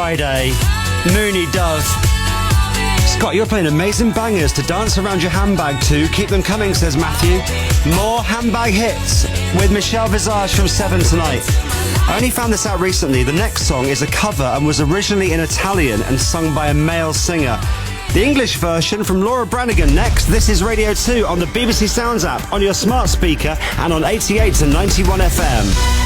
Friday. Mooney does. Scott, you're playing amazing bangers to dance around your handbag to. Keep them coming, says Matthew. More handbag hits with Michelle Visage from 7 tonight. I only found this out recently. The next song is a cover and was originally in Italian and sung by a male singer. The English version from Laura Branigan next. This is Radio 2 on the BBC Sounds app, on your smart speaker and on 88 to 91 FM.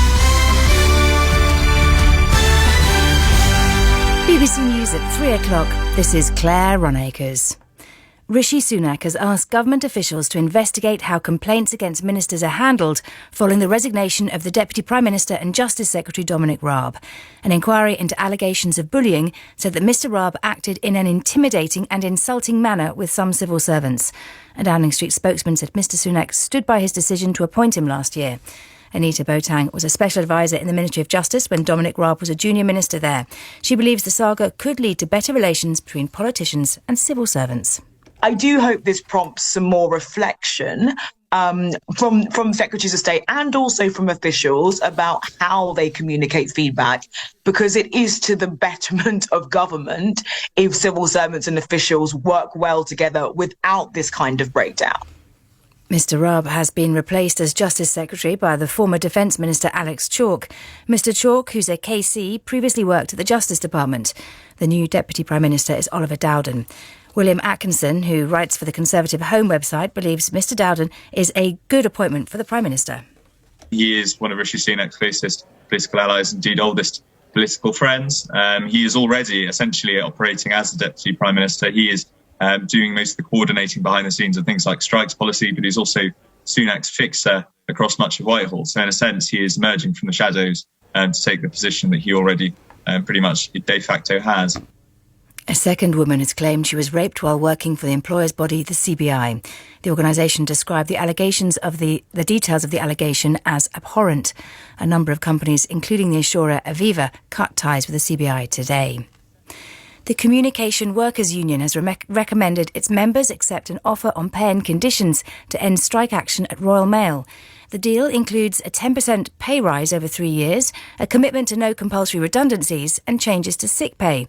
BBC News at 3 o'clock. This is Claire Ronacres. Rishi Sunak has asked government officials to investigate how complaints against ministers are handled following the resignation of the Deputy Prime Minister and Justice Secretary Dominic Raab. An inquiry into allegations of bullying said that Mr Raab acted in an intimidating and insulting manner with some civil servants. A Downing Street spokesman said Mr Sunak stood by his decision to appoint him last year. Anita Boateng was a special advisor in the Ministry of Justice when Dominic Raab was a junior minister there. She believes the saga could lead to better relations between politicians and civil servants. I do hope this prompts some more reflection from Secretaries of State and also from officials about how they communicate feedback, because it is to the betterment of government if civil servants and officials work well together without this kind of breakdown. Mr Raab has been replaced as Justice Secretary by the former Defence Minister Alex Chalk. Mr Chalk, who's a KC, previously worked at the Justice Department. The new Deputy Prime Minister is Oliver Dowden. William Atkinson, who writes for the Conservative Home website, believes Mr Dowden is a good appointment for the Prime Minister. He is one of Rishi Sunak's closest political allies, indeed oldest political friends. He is already essentially operating as the Deputy Prime Minister. He is doing most of the coordinating behind the scenes of things like strikes policy, but he's also Sunak's fixer across much of Whitehall. So in a sense, he is emerging from the shadows to take the position that he already pretty much de facto has. A second woman has claimed she was raped while working for the employer's body, the CBI. The organisation described the allegations of the details of the allegation as abhorrent. A number of companies, including the insurer Aviva, cut ties with the CBI today. The Communication Workers Union has recommended its members accept an offer on pay and conditions to end strike action at Royal Mail. The deal includes a 10% pay rise over 3 years, a commitment to no compulsory redundancies and changes to sick pay.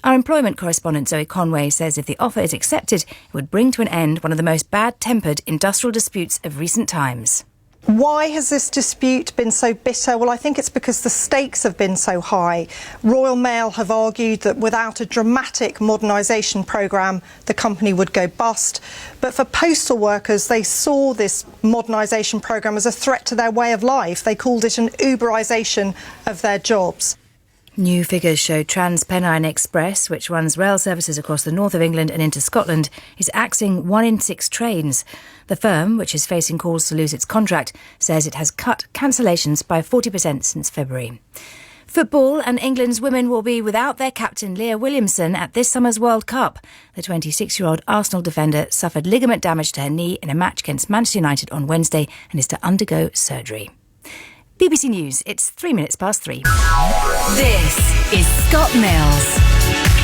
Our employment correspondent Zoe Conway says if the offer is accepted, it would bring to an end one of the most bad-tempered industrial disputes of recent times. Why has this dispute been so bitter? Well, I think it's because the stakes have been so high. Royal Mail have argued that without a dramatic modernisation programme, the company would go bust. But for postal workers, they saw this modernisation programme as a threat to their way of life. They called it an Uberisation of their jobs. New figures show TransPennine Express, which runs rail services across the north of England and into Scotland, is axing 1 in 6 trains. The firm, which is facing calls to lose its contract, says it has cut cancellations by 40% since February. Football, and England's women will be without their captain Leah Williamson at this summer's World Cup. The 26-year-old Arsenal defender suffered ligament damage to her knee in a match against Manchester United on Wednesday and is to undergo surgery. BBC News, it's 3 minutes past 3. This is Scott Mills.